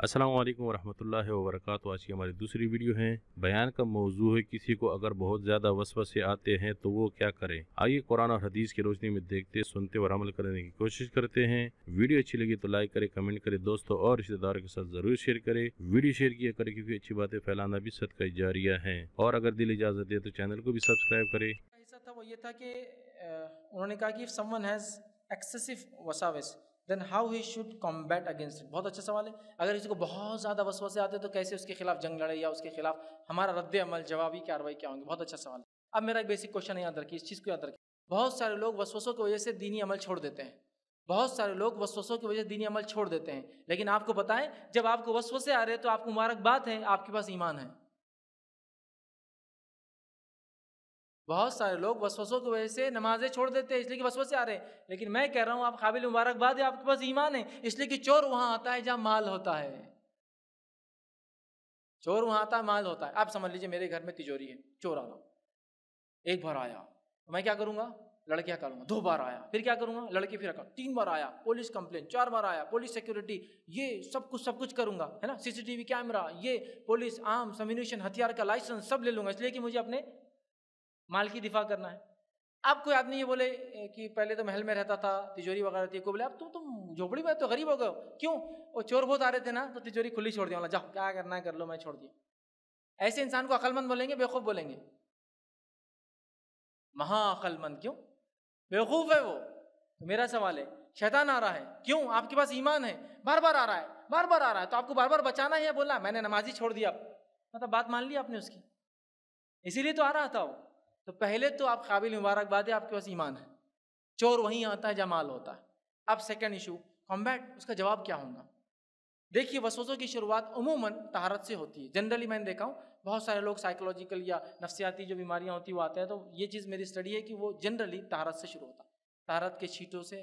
अस्सलाम वालेकुम वरहमतुल्लाहि वबरकातुहू। आज की हमारी दूसरी वीडियो है। बयान का मौजू है किसी को अगर बहुत ज़्यादा वसवसे आते हैं तो वो क्या करे। आइए कुरान और हदीस की रोशनी में देखते, सुनते और अमल करने की कोशिश करते हैं। वीडियो अच्छी लगी तो लाइक करें, कमेंट करें, दोस्तों और रिश्तेदारों के साथ ज़रूर शेयर करें। वीडियो शेयर किया करें क्योंकि अच्छी बातें फैलाना भी सदका जारिया है। और अगर दिल इजाज़त दे तो चैनल को भी सब्सक्राइब करें। ऐसा था वो ये था कि उन्होंने कहा कि इफ समवन हैज़ एक्सेसिव वसाविस then how he should combat against it. बहुत अच्छा सवाल है। अगर किसी को बहुत ज़्यादा वसवसे आते तो कैसे उसके खिलाफ जंग लड़े या उसके खिलाफ हमारा रद्द अमल जवाबी कार्रवाई क्या होंगी। बहुत अच्छा सवाल है। अब मेरा एक बेसिक क्वेश्चन याद रखिए, इस चीज़ को याद रखिए। बहुत सारे लोग वसवसों की वजह से दीनी अमल छोड़ देते हैं। बहुत सारे लोग वसवसों की वजह से दीनी अमल छोड़ देते हैं। लेकिन आपको बताएं, जब आपको वसवसे आ रहे हैं तो आपको मुबारकबाद है, आपके पास ईमान है। बहुत सारे लोग वसवसों की वजह से नमाजें छोड़ देते हैं इसलिए कि वसवसे आ रहे हैं। लेकिन मैं कह रहा हूं आप काबिल मुबारकबाद है, आपके पास ईमान है। इसलिए कि चोर वहां आता है जहां माल होता है। चोर वहां आता है, माल होता है। आप समझ लीजिए मेरे घर में तिजोरी है, चोर आ रहा, एक बार आया तो मैं क्या करूंगा, लड़कियां करूंगा। 2 बार आया, फिर क्या करूंगा, लड़के, फिर 3 बार आया, पुलिस कंप्लेन, 4 बार आया, पुलिस सिक्योरिटी, ये सब कुछ करूंगा, है ना। सीसीटीवी कैमरा, ये पुलिस, आर्म्स, एम्युनिशन, हथियार का लाइसेंस सब ले लूंगा, इसलिए कि मुझे अपने माल की दिफा करना है। अब कोई आदमी ये बोले कि पहले तो महल में रहता था, तिजोरी वगैरह थी, कोई बोले अब तुम झोपड़ी में तो गरीब हो गए हो। क्यों? वो चोर बहुत आ रहे थे ना, तो तिजोरी खुली छोड़ दिया, जाओ क्या करना है कर लो, मैं छोड़ दिया। ऐसे इंसान को अक्लमंद बोलेंगे, बेवकूफ बोलेंगे? महाअक्लमंद। क्यों? बेवकूफ है वो। तो मेरा सवाल है, शैतान आ रहा है, क्यों? आपके पास ईमान है। बार बार आ रहा है, बार बार आ रहा है, तो आपको बार बार बचाना है या बोलना मैंने नमाजी छोड़ दिया, मतलब बात मान ली आपने उसकी, इसीलिए तो आ रहा था वो। तो पहले तो आप काबिल मुबारकबाद है, आपके पास ईमान है। चोर वहीं आता है जहाँ माल होता है। अब सेकंड इशू कॉम्बैट, उसका जवाब क्या होगा। देखिए वसवसों की शुरुआत अमूमन तहारत से होती है। जनरली मैंने देखा हूँ बहुत सारे लोग साइकोलॉजिकल या नफ्सियाती जो बीमारियाँ होती हैं वो आते हैं, तो ये चीज़ मेरी स्टडी है कि वो जनरली तहारत से शुरू होता है। तहारत के छींटों से,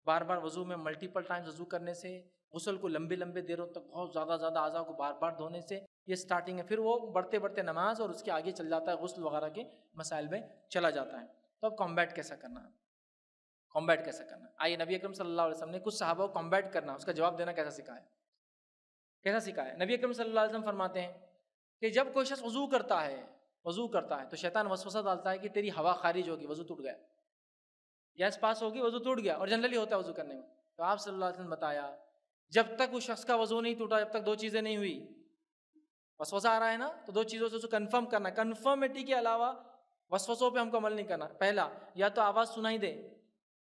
बार बार वजू में मल्टीपल टाइम्स वजू करने से, गुस्ल को लंबे लंबे देरों तक बहुत ज़्यादा अज़ा को बार बार धोने से, ये स्टार्टिंग है। फिर वो बढ़ते बढ़ते नमाज और उसके आगे चल जाता है, गुस्ल वगैरह के मसाइल में चला जाता है। तो अब कॉम्बैट कैसा करना है, कॉम्बैट कैसा करना। आइए नबी अकरम सल्लल्लाहु अलैहि वसल्लम ने कुछ सहाबा को कॉम्बैट करना, उसका जवाब देना कैसा सिखाया। कैसा सिखाया? नबी अकरम सल्लल्लाहु अलैहि वसल्लम फरमाते हैं कि जब कोई शख्स वजू करता है तो शैतान वसवसा डालता है कि तेरी हवा खारिज होगी, वजू टूट गया, गैस पास होगी, वजू टूट गया। और जनरली होता है वजू करने में। तो आप सल्लल्लाहु अलैहि वसल्लम बताया जब तक उस शख्स का वजू नहीं टूटा, जब तक 2 चीज़ें नहीं हुई। वसवसा आ रहा है ना, तो 2 चीज़ों से उसको कन्फर्म करना। कन्फर्मिटी के अलावा वसवसों पे हमको अमल नहीं करना। पहला, या तो आवाज़ सुनाई दे,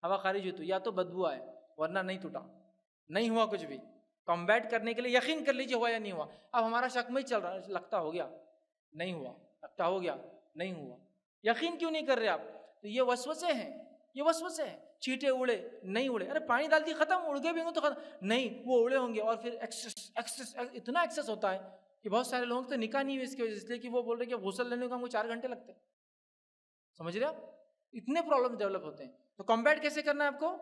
हवा खारिज हुई तो, या तो बदबू आए, वरना नहीं टूटा, नहीं हुआ कुछ भी। कॉम्बैट करने के लिए यकीन कर लीजिए हुआ या नहीं हुआ। अब हमारा शक में ही चल रहा है, लगता हो गया, नहीं हुआ, लगता हो गया, नहीं हुआ। यकीन क्यों नहीं कर रहे आप? तो ये वसवसे हैं, ये वसवसे हैं। चींटे उड़े, नहीं उड़े, अरे पानी डाल दी खत्म, उड़ गए भी होंगे तो खत्म, नहीं वो उड़े होंगे। और फिर एक्सेस इतना एक्सेस होता है कि बहुत सारे लोगों को तो निकाह नहीं हुई इसकी वजह से, इसलिए कि वो बोल रहे कि गुस्ल लेने को हमको 4 घंटे लगते हैं। समझ रहे आप? इतने प्रॉब्लम डेवलप होते हैं। तो कॉम्बैट कैसे करना है आपको?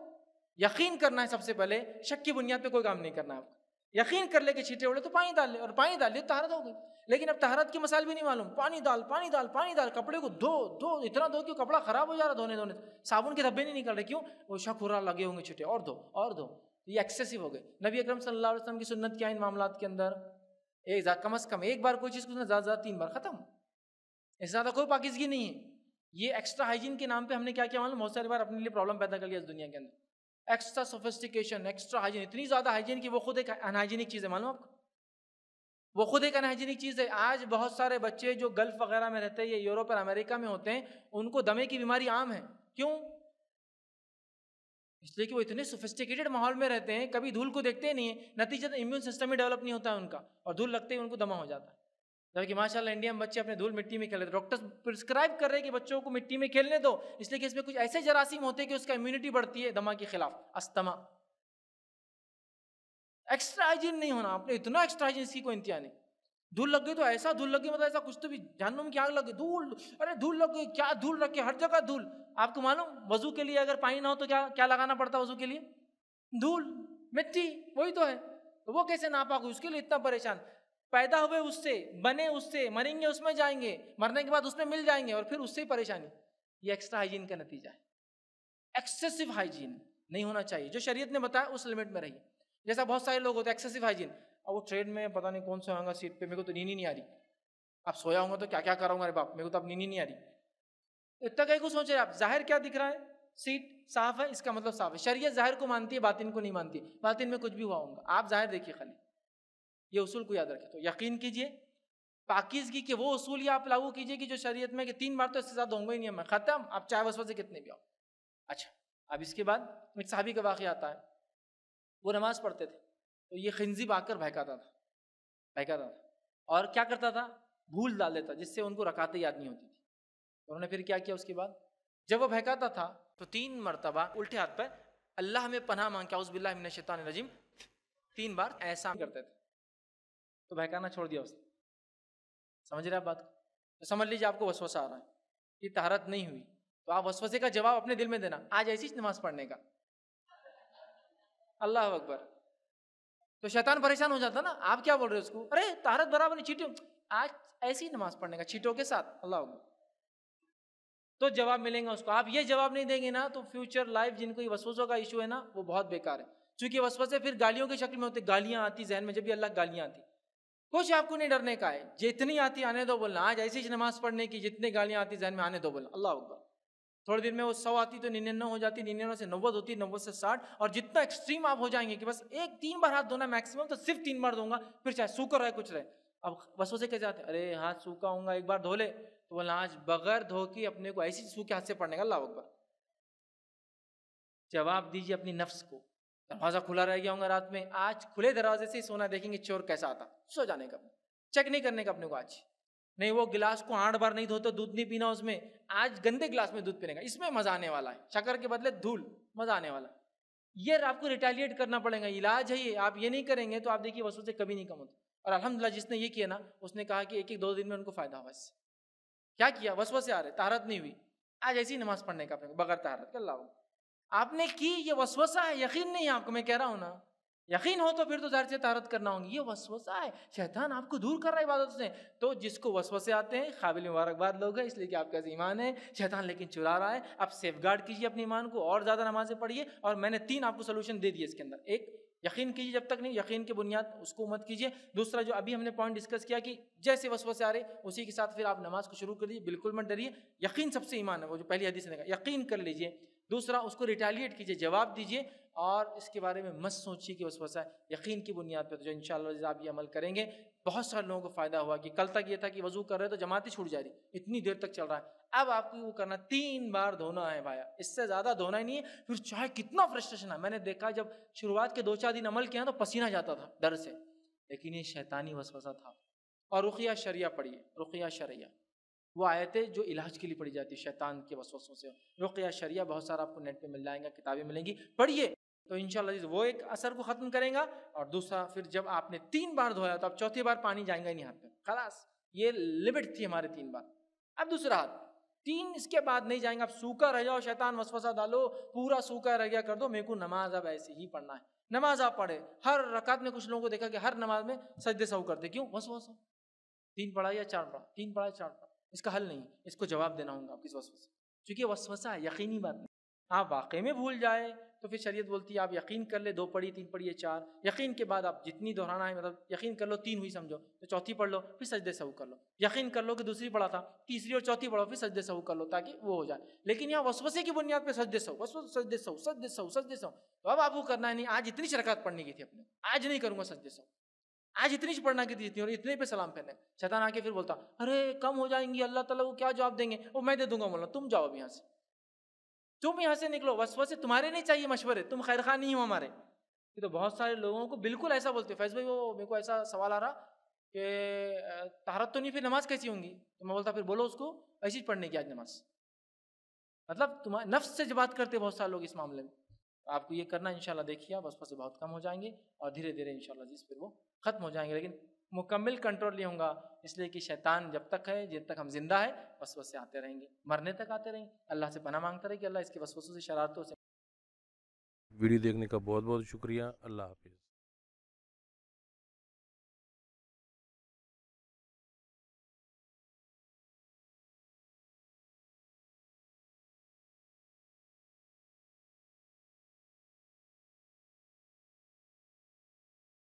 यकीन करना है सबसे पहले, शक की बुनियाद पे कोई काम नहीं करना है आपको। यकीन कर ले कि छींटे उड़े तो पानी डाल ले, और पानी डाल ले तो तहरत हो गई। लेकिन अब तहरत की मसाइल भी नहीं मालूम, पानी डाल पानी डाल पानी डाल, कपड़े को धो धो, इतना धो कि कपड़ा खराब हो जा रहा धोने धोने, साबुन के धब्बे नहीं निकल रहे। क्यों? वो शक हो रहा लगे होंगे छींटे, और धो और धो। ये एक्सेसिव हो गए। नबी अकरम सल्लल्लाहु अलैहि वसल्लम की सुन्नत क्या इन मामलात के अंदर? कम से कम एक बार कोई चीज़ को ज़्यादा 3 बार खत्म, इससे ज़्यादा कोई पाकिज़गी नहीं है। ये एक्स्ट्रा हाइजीन के नाम पे हमने क्या किया मालूम? बहुत सारी बार अपने लिए प्रॉब्लम पैदा कर लिया इस दुनिया के अंदर। एक्स्ट्रा सोफिस्टिकेशन, एक्स्ट्रा हाइजीन, इतनी ज़्यादा हाइजीन की वो खुद एक अनहाइजीनिक चीज़ है। मालूम आपको? वो खुद एक अनहाइजीनिक चीज़ है। आज बहुत सारे बच्चे जो गल्फ वगैरह में रहते हैं या यूरोप और अमेरिका में होते हैं, उनको दमे की बीमारी आम है। क्यों? इसलिए कि वो इतने सोफिस्टिकेटेड माहौल में रहते हैं, कभी धूल को देखते ही नहीं है, नतीजतन इम्यून सिस्टम ही डेवलप नहीं होता है उनका, और धूल लगते ही उनको दमा हो जाता है। जबकि माशाल्लाह इंडिया में बच्चे अपने धूल मिट्टी में खेलते, डॉक्टर्स प्रिस्क्राइब कर रहे हैं कि बच्चों को मिट्टी में खेलने दो, इसलिए कि इसमें कुछ ऐसे जरासीम होते हैं कि उसका इम्यूनिटी बढ़ती है दमा के खिलाफ, अस्थमा। एक्स्ट्रा हाइजीन नहीं होना आपने, इतना एक्स्ट्रा हाइजीन इसकी कोई इंतहा नहीं। धूल लग गई तो ऐसा धूल लग गई, मतलब ऐसा कुछ तो भी जहन्नुम की आग लग गई, धूल, अरे धूल लग गई, क्या धूल रखे हर जगह धूल। आपको मालूम वजू के लिए अगर पानी ना हो तो क्या क्या लगाना पड़ता है वजू के लिए? धूल, मिट्टी, वही तो है। तो वो कैसे नापाक हुई, उसके लिए इतना परेशान। पैदा हुए उससे, बने उससे, मरेंगे उसमें जाएंगे, मरने के बाद उसमें मिल जाएंगे, और फिर उससे ही परेशानी। ये एक्स्ट्रा हाइजीन का नतीजा है। एक्सेसिव हाइजीन नहीं होना चाहिए। जो शरीयत ने बताया उस लिमिट में रहिए। जैसा बहुत सारे लोग होते हैं एक्सेसिव हाइजीन, اب وہ ٹرین میں پتہ نہیں کون سا ہوگا سیٹ پہ، میرے کو تو نیند ہی نہیں آ رہی، اب سویا ہوں گا تو کیا کیا کراؤں گا، ارے باپ میرے کو تو اب نیند ہی نہیں آ رہی. اتنا کہیں کو سوچ رہے آپ، ظاہر کیا دکھ رہا ہے؟ سیٹ صاف ہے، اس کا مطلب صاف ہے. شریعت ظاہر کو مانتی ہے، باطن کو نہیں مانتی. باطن میں کچھ بھی ہوا ہوگا، آپ ظاہر دیکھیے خالی. یہ اصول کو یاد رکھیں. تو یقین کیجئے پاکیزگی کے وہ اصول آپ لاگو کیجئے کہ جو شریعت میں کہ 3 بار تو اس سے زیادہ ہوں گا ہی نہیں، میں ختم. آپ چاہے وسوسے کتنے بھی آؤ. اچھا اب اس کے بعد ایک صحابی کا واقعہ آتا ہے. وہ نماز پڑھتے تھے تو یہ خنزب آ کر بہکاتا تھا اور کیا کرتا تھا، بھول ڈال دیتا جس سے ان کو رکعتیں یاد نہیں ہوتی تھی. انہوں نے پھر کیا کیا اس کے بعد، جب وہ بہکاتا تھا تو 3 مرتبہ الٹے ہاتھ پہ اللہ ہمیں پناہ مانگ کے اعوذ باللہ من الشیطان الرجیم 3 بار ایسا کرتے تھے. تو بہکانا چھوڑ دیا اس نے. سمجھ رہے آپ بات کو؟ تو سمجھ لیجیے آپ کو وسوسہ آ رہا ہے، یہ طہارت نہیں ہوئی، تو آپ وسوسے کا جواب اپنے دل میں دینا، آج ایسی نماز پڑھنے کا. اللہ اکبر. تو شیطان پریشان ہو جاتا نا، آپ کیا بول رہے اس کو، ارے طہارت برابر نہیں، چیٹوں، آج ایسی نماز پڑھنے کا چیٹوں کے ساتھ. اللہ اکبر. تو جواب ملیں گا اس کو. آپ یہ جواب نہیں دیں گے نا تو فیوچر لائف جن کو یہ وسوسوں کا ایشو ہے نا وہ بہت بیکار ہے. چونکہ وسوسے پھر گالیوں کی شکل میں ہوتے، گالیاں آتی ذہن میں، جب بھی اللہ گالیاں آتی. کچھ آپ کو نہیں ڈرنے کا ہے، جتنی آتی آنے دو بولنا. آج ایسی نماز پڑھنے کی جتنے گالیاں آتی ذہن میں آنے دو بولنا. اللہ اکبر. تھوڑے دن میں وہ 100 آتی تو 99 ہو جاتی، 99 سے 90 ہوتی، 90 سے 60. اور جتنا ایکسٹریم آپ ہو جائیں گے کہ بس 3 بار ہاتھ دھونا میکسیمم، تو صرف 3 بار دوں گا، پھر چاہے سوکھا رہے کچھ رہے. اب وسوسے کیسے آتے، ارے ہاتھ سوکھا ہوں گا ایک بار دھو لے، تو بولنا آج بغیر دھو کے اپنے کو ایسی سوکھے ہاتھ سے پڑھنے کا. اللہ اکبر. جواب دیجیے اپنی نفس کو. دروازہ کھلا رہ گیا ہوں گا رات میں، آج کھلے دروازے سے سونا دیکھیں گے چور کیسا آتا. سو جانے کا، چیک نہیں کرنے کا اپنے کو. آج نہیں وہ گلاس کو 8 بار نہیں دھوتے، دودھ نہیں پینا اس میں، آج گندے گلاس میں دودھ پینے کا، اس میں مزہ آنے والا ہے. شکر کے بدلے دھول، مزہ آنے والا. یہ آپ کو ریٹیلیٹ کرنا پڑے گا، علاج ہے یہ. آپ یہ نہیں کریں گے تو آپ دیکھیے وسوسے کبھی نہیں کم ہوتے. اور الحمدللہ جس نے یہ کیا نا اس نے کہا کہ 1-2 دن میں ان کو فائدہ ہوا. اس سے کیا کیا، وسوسے آ رہے، طہارت نہیں ہوئی، آج ایسی نماز پڑھنے کا اپنے کو بغیر طہارت کا. اللہ آپ نے کی، یہ وسوسہ ہے، یقین نہیں ہے آپ کو. میں کہہ رہا ہوں نا، یقین ہو تو پھر تو ظاہر سے طہارت کرنا ہوگی. یہ وسوسہ ہے، شیطان آپ کو دور کر رہا ہے عبادت سے. تو جس کو وسوسے آتے ہیں قابل مبارکباد لوگ ہیں، اس لیے کہ آپ کا ایمان ہے. شیطان لیکن چرا رہا ہے. آپ سیف گارڈ کیجیے اپنے ایمان کو، اور زیادہ نمازیں پڑھیے. اور میں نے 3 آپ کو سولوشن دے دیے اس کے اندر. ایک، یقین کیجیے جب تک نہیں، یقین کی بنیاد اس کو مت کیجیے. دوسرا جو ابھی ہم نے پوائنٹ ڈسکس کیا کہ جیسے وسوسے آ رہے اسی کے ساتھ پھر آپ نماز کو شروع کر دیجیے. بالکل مت ڈریے، یقین سب سے ایمان ہے، وہ جو پہلی حدیث نے کہا یقین کر لیجیے. دوسرا اس کو ریٹیلیٹ کیجیے، جواب دیجیے، اور اس کے بارے میں مت سوچیے کہ وسوسہ ہے. یقین کی بنیاد پہ تو جو انشاءاللہ آپ یہ عمل کریں گے بہت سارے لوگوں کو فائدہ ہوا. کہ کل تک یہ تھا کہ وضو کر رہے تو جماعت ہی چھوٹ جا رہی، اتنی دیر تک چل رہا ہے. اب آپ کو وہ کرنا 3 بار دھونا ہے بھایا، اس سے زیادہ دھونا ہی نہیں ہے. پھر چاہے کتنا فرسٹریشن ہے، میں نے دیکھا جب شروعات کے 2-4 دن عمل کیا تو پسینہ جاتا تھا ڈر سے، لیکن یہ شیطانی وسوسہ تھا. اور رقیہ شریعہ پڑھیے، رقیہ شریعہ وہ آیتیں جو علاج کے لیے پڑھی جاتی ہے شیطان کے وسوسوں سے. رقیہ شریعہ بہت سارا آپ کو نیٹ پہ مل جائے گا، کتابیں ملیں گی، پڑھیے. تو انشاءاللہ وہ ایک اثر کو ختم کرے گا. اور دوسرا پھر جب آپ نے 3 بار دھویا تو اب 4تھی بار پانی جائیں گا ہی نہیں ہاتھ میں، خلاص یہ لمٹ تھی ہمارے 3 بار. اب دوسرا ہاتھ 3 اس کے بعد نہیں جائیں گا. اب سوکھا رہ جاؤ، شیطان وسوسہ ڈالو، پورا سوکھا رہ گیا کر دو، میرے کو نماز اب ایسے ہی پڑھنا ہے. نماز آپ پڑھے، ہر رکعت میں کچھ لوگوں کو دیکھا کہ ہر نماز میں سجدے سہو کرتے. کیوں؟ وسوسہ. 3 پڑھا یا 4 پڑھا، 3 پڑھا یا 4 پڑھا، اس کا حل نہیں. اس کو جواب دینا ہوگا آپ کس وسوسے، کیونکہ وسوسہ ہے، یقینی بات نہیں. آپ واقعی میں بھول جائے تو پھر شریعت بولتی ہے آپ یقین کر لے، 2 پڑھی 3 پڑھی 4. یقین کے بعد آپ جتنی دہرانا ہے، مطلب یقین کر لو 3 ہوئی سمجھو تو 4تھی پڑھ لو، پھر سجدے سہو کر لو. یقین کر لو کہ دوسری پڑھا تھا، تیسری اور چوتھی پڑھو، پھر سجدے سہو کر لو تاکہ وہ ہو جائے. لیکن یہاں وسوسے کی بنیاد پہ سجدے سہو، سجدے سہو، سجدے سہو، سجدے سہو. تو اب آپ کو کرنا ہے نہیں، آج اتنی رکعت پڑھنے کی تھی اپنے، آج نہیں کروں گا سجدے سہو، آج اتنی پڑھنا کی تھی اور اتنے پہ سلام پھیرنے. شیطان آ کے پھر بولتا ارے کم ہو جائیں گی، اللہ تعالیٰ کو کیا جواب دیں گے، وہ میں دے دوں گا. مولا تم جاؤ اب یہاں سے، تم یہاں سے نکلو. وسوسے تمہارے نہیں چاہیے مشورے، تم خیر خواہ نہیں ہو ہمارے. یہ تو بہت سارے لوگوں کو بالکل ایسا بولتے. فیض بھائی وہ میرے کو ایسا سوال آ رہا کہ طہارت تو نہیں، پھر نماز کیسی ہوں گی؟ تو میں بولتا پھر بولو اس کو ایسی پڑھنے کی آج نماز. مطلب تمہارے نفس سے بات کرتے بہت سارے لوگ اس معاملے میں. آپ کو یہ کرنا انشاءاللہ، دیکھیے آپ وسوسے بہت کم ہو جائیں گے اور دھیرے دھیرے انشاءاللہ جس پھر وہ ختم ہو جائیں گے. لیکن مکمل کنٹرول نہیں ہوں گا، اس لیے کہ شیطان جب تک ہے، جب تک ہم زندہ ہے وسوسے آتے رہیں گے، مرنے تک آتے رہیں گے. اللہ سے پناہ مانگتا رہے کہ اللہ اس کے وسوسوں سے، شرارتوں سے. ویڈیو دیکھنے کا بہت بہت شکریہ. اللہ حافظ.